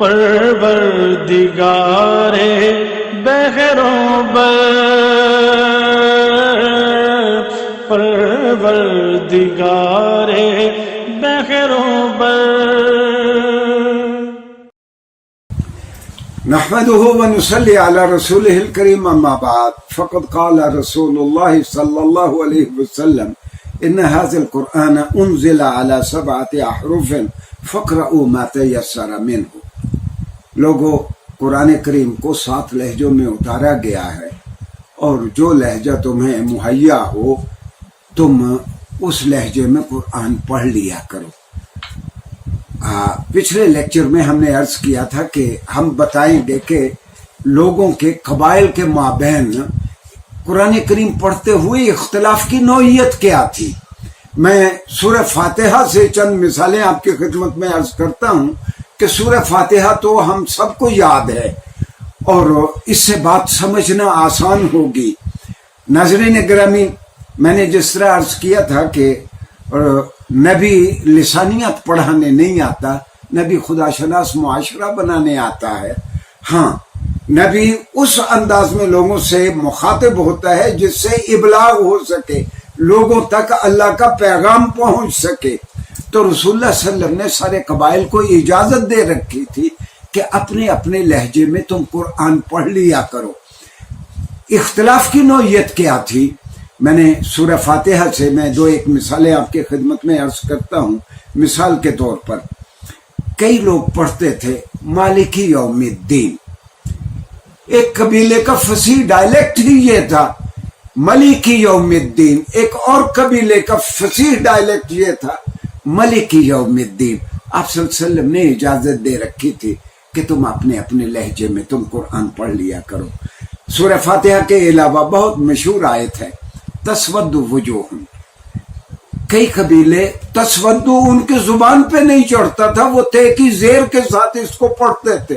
پروردگار بحروں بر، پروردگار بحروں بر. نحمده ونصلي على رسوله الكريم اما بعد فقد قال رسول الله صلى الله عليه وسلم ان هذا القرآن انزل على 7 احرف فاقرؤوا ما تيسر منه. لوگو، قرآن کریم کو 7 لہجوں میں اتارا گیا ہے، اور جو لہجہ تمہیں مہیا ہو تم اس لہجے میں قرآن پڑھ لیا کرو. پچھلے لیکچر میں ہم نے عرض کیا تھا کہ ہم بتائیں گے کہ لوگوں کے قبائل کے مابین قرآن کریم پڑھتے ہوئے اختلاف کی نوعیت کیا تھی. میں سورہ فاتحہ سے چند مثالیں آپ کی خدمت میں عرض کرتا ہوں کہ سورہ فاتحہ تو ہم سب کو یاد ہے اور اس سے بات سمجھنا آسان ہوگی. ناظرین گرامی، میں نے جس طرح عرض کیا تھا کہ نبی لسانیات پڑھانے نہیں آتا، نبی خدا شناس معاشرہ بنانے آتا ہے. ہاں، نبی اس انداز میں لوگوں سے مخاطب ہوتا ہے جس سے ابلاغ ہو سکے، لوگوں تک اللہ کا پیغام پہنچ سکے. تو رسول اللہ صلی اللہ علیہ وسلم نے سارے قبائل کو اجازت دے رکھی تھی کہ اپنے اپنے لہجے میں تم قرآن پڑھ لیا کرو. اختلاف کی نوعیت کیا تھی؟ میں نے سورہ فاتحہ سے میں 2-1 مثالیں آپ کی خدمت میں عرض کرتا ہوں. مثال کے طور پر کئی لوگ پڑھتے تھے مالکی یوم الدین. ایک قبیلے کا فصیح ڈائلیکٹ ہی یہ تھا مالکی یوم الدین. ایک اور قبیلے کا فصیح ڈائلیکٹ یہ تھا مالکی یوم الدین. آپ صلی اللہ علیہ وسلم نے اجازت دے رکھی تھی کہ تم اپنے اپنے لہجے میں تم قرآن پڑھ لیا کرو. سورہ فاتحہ کے علاوہ بہت مشہور آیت ہے تسود وجوہ. کئی قبیلے تسود ان کی زبان پہ نہیں چڑھتا تھا، وہ تے کی زیر کے ساتھ اس کو پڑھتے تھے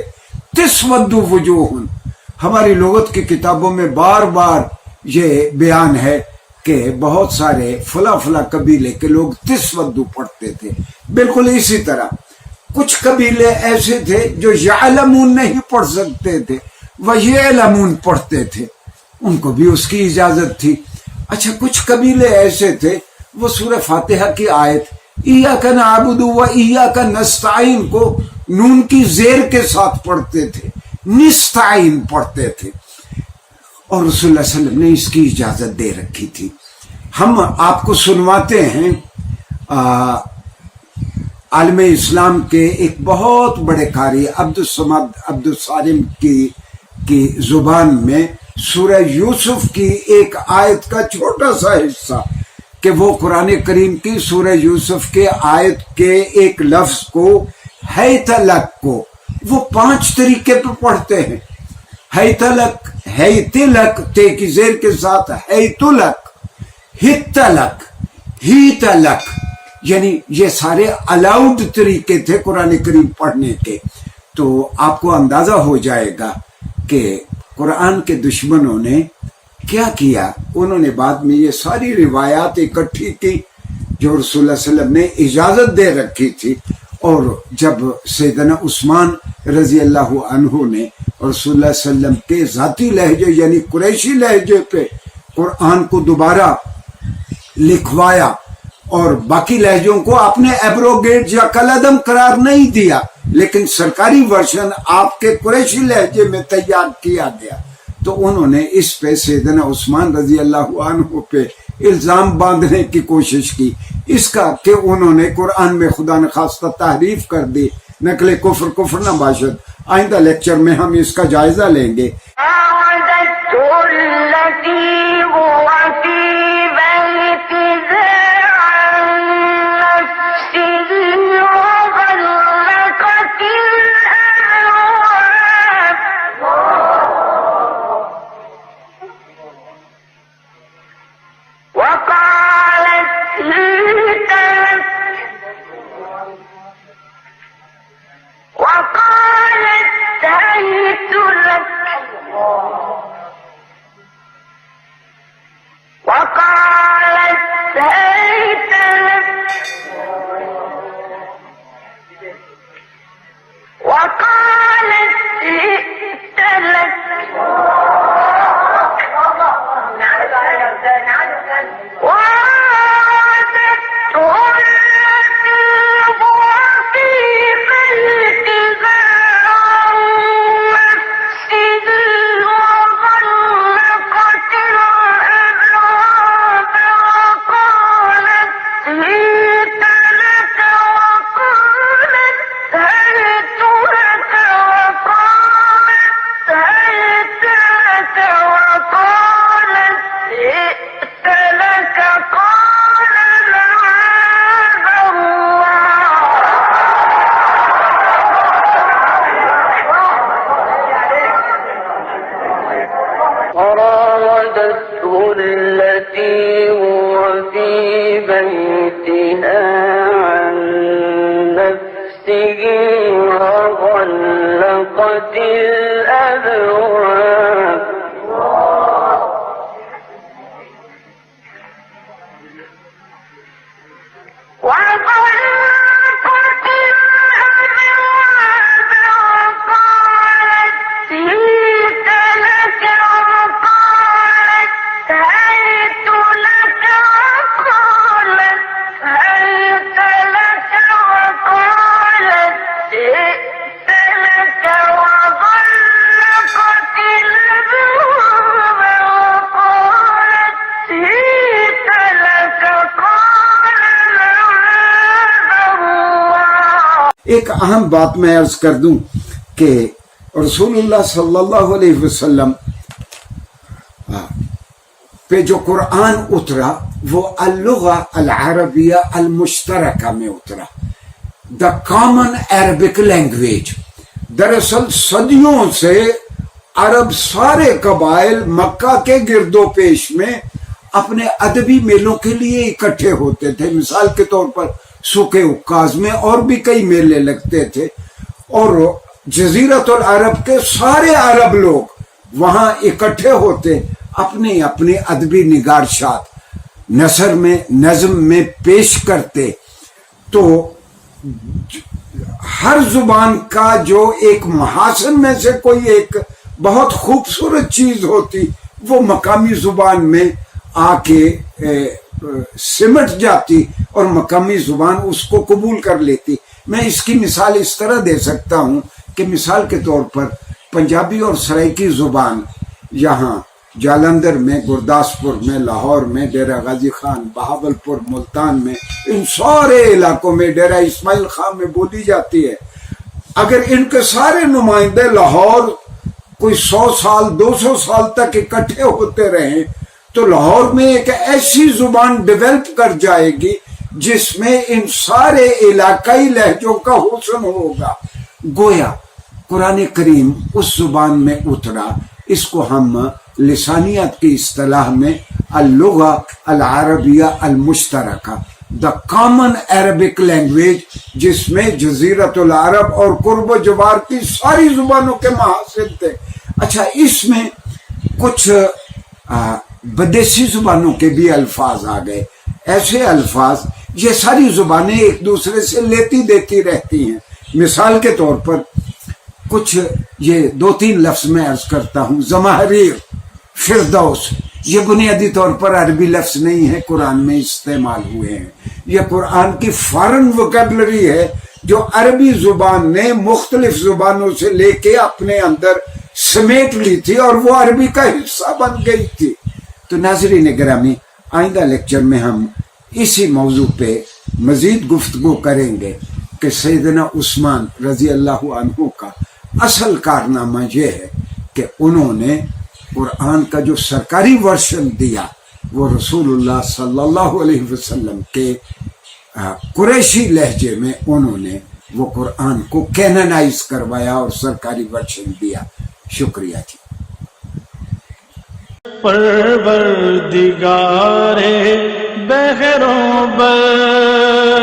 تسود وجوہ. ہماری لغت کی کتابوں میں بار بار یہ بیان ہے کہ بہت سارے فلاں فلاں قبیلے کے لوگ تسود پڑھتے تھے. بالکل اسی طرح کچھ قبیلے ایسے تھے جو یعلمون نہیں پڑھ سکتے تھے، وہ یعلمون پڑھتے تھے، ان کو بھی اس کی اجازت تھی. اچھا، کچھ قبیلے ایسے تھے وہ سورہ فاتحہ کی آیت ایاک نعبد و ایاک نستعین کو نون کی زیر کے ساتھ پڑھتے تھے، نستعین پڑھتے تھے، اور رسول اللہ صلی اللہ علیہ وسلم نے اس کی اجازت دے رکھی تھی. ہم آپ کو سنواتے ہیں عالم اسلام کے ایک بہت بڑے قاری عبدالصمد عبدالصارم کی زبان میں سورہ یوسف کی ایک آیت کا چھوٹا سا حصہ کہ وہ قرآن کریم کی سورہ یوسف کے آیت کے ایک لفظ کو حیت لک کو وہ 5 طریقے پہ پڑھتے ہیں. حیت لک، حیت لک تے کی زیر کے ساتھ، حیت لک، ہت لک، ہیت لک، یعنی یہ سارے الاؤڈ طریقے تھے قرآن کریم پڑھنے کے. تو آپ کو اندازہ ہو جائے گا کہ قرآن کے دشمنوں نے کیا کیا. انہوں نے بعد میں یہ ساری روایات اکٹھی کی جو رسول اللہ صلی اللہ علیہ وسلم نے اجازت دے رکھی تھی، اور جب سیدنا عثمان رضی اللہ عنہ نے رسول اللہ صلی اللہ علیہ وسلم کے ذاتی لہجے یعنی قریشی لہجے پہ قرآن کو دوبارہ لکھوایا اور باقی لہجوں کو آپ نے ایبروگیٹ یا کالعدم قرار نہیں دیا، لیکن سرکاری ورژن آپ کے قریشی لہجے میں تیار کیا گیا، تو انہوں نے اس پہ سیدنا عثمان رضی اللہ عنہ پہ الزام باندھنے کی کوشش کی اس کا کہ انہوں نے قرآن میں خدا نخواستہ تحریف کر دی. نقل کفر نہ باشد. آئندہ لیکچر میں ہم اس کا جائزہ لیں گے. وقال الأذواب وغلقت الأبواب وقالت هيت لك وقالت هيت لك وقالت هيت لك وقالت جئت لك وغلقت الأبواب وقالت هيت لك قال معاذ الله. ایک اہم بات میں عرض کر دوں کہ رسول اللہ صلی اللہ علیہ وسلم پہ جو قرآن اترا وہ اللغہ العربیہ المشترکہ میں اترا، دا کامن عربک لینگویج. دراصل صدیوں سے عرب سارے قبائل مکہ کے گرد و پیش میں اپنے ادبی میلوں کے لیے اکٹھے ہوتے تھے. مثال کے طور پر سوکھ عکاظ میں اور بھی کئی میلے لگتے تھے، اور جزیرت العرب کے سارے عرب لوگ وہاں اکٹھے ہوتے، اپنے اپنے ادبی نگارشات نثر میں نظم میں پیش کرتے. تو ہر زبان کا جو ایک محاسن میں سے کوئی ایک بہت خوبصورت چیز ہوتی وہ مقامی زبان میں آ کے سمٹ جاتی اور مقامی زبان اس کو قبول کر لیتی. میں اس کی مثال اس طرح دے سکتا ہوں کہ مثال کے طور پر پنجابی اور سرائکی زبان یہاں جالندھر میں، گرداسپور میں، لاہور میں، ڈیرہ غازی خان، بہاولپور، ملتان میں، ان سارے علاقوں میں، ڈیرہ اسماعیل خان میں بولی جاتی ہے. اگر ان کے سارے نمائندے لاہور کوئی 100 سال 200 سال تک اکٹھے ہوتے رہیں تو لاہور میں ایک ایسی زبان ڈیولپ کر جائے گی جس میں ان سارے علاقائی لہجوں کا حسن ہوگا. گویا قرآن کریم اس زبان میں اترا. اس کو ہم لسانیات کی اصطلاح میں اللغہ العربیہ المشترکہ، دا کامن عربک لینگویج، جس میں جزیرت العرب اور قرب و جوار کی ساری زبانوں کے محاسن تھے. اچھا، اس میں کچھ بدیسی زبانوں کے بھی الفاظ آ گئے، ایسے الفاظ یہ ساری زبانیں ایک دوسرے سے لیتی دیتی رہتی ہیں. مثال کے طور پر کچھ یہ 2-3 لفظ میں عرض کرتا ہوں. زمہریر، فردوس، یہ بنیادی طور پر عربی لفظ نہیں ہے، قرآن میں استعمال ہوئے ہیں. یہ قرآن کی فارن وکیبلری ہے جو عربی زبان نے مختلف زبانوں سے لے کے اپنے اندر سمیٹ لی تھی اور وہ عربی کا حصہ بن گئی تھی. تو ناظرین گرامی، آئندہ لیکچر میں ہم اسی موضوع پہ مزید گفتگو کریں گے کہ سیدنا عثمان رضی اللہ عنہ کا اصل کارنامہ یہ ہے کہ انہوں نے قرآن کا جو سرکاری ورشن دیا وہ رسول اللہ صلی اللہ علیہ وسلم کے قریشی لہجے میں انہوں نے وہ قرآن کو کیننائز کروایا اور سرکاری ورشن دیا. شکریہ جی. پروردگار بحر و بر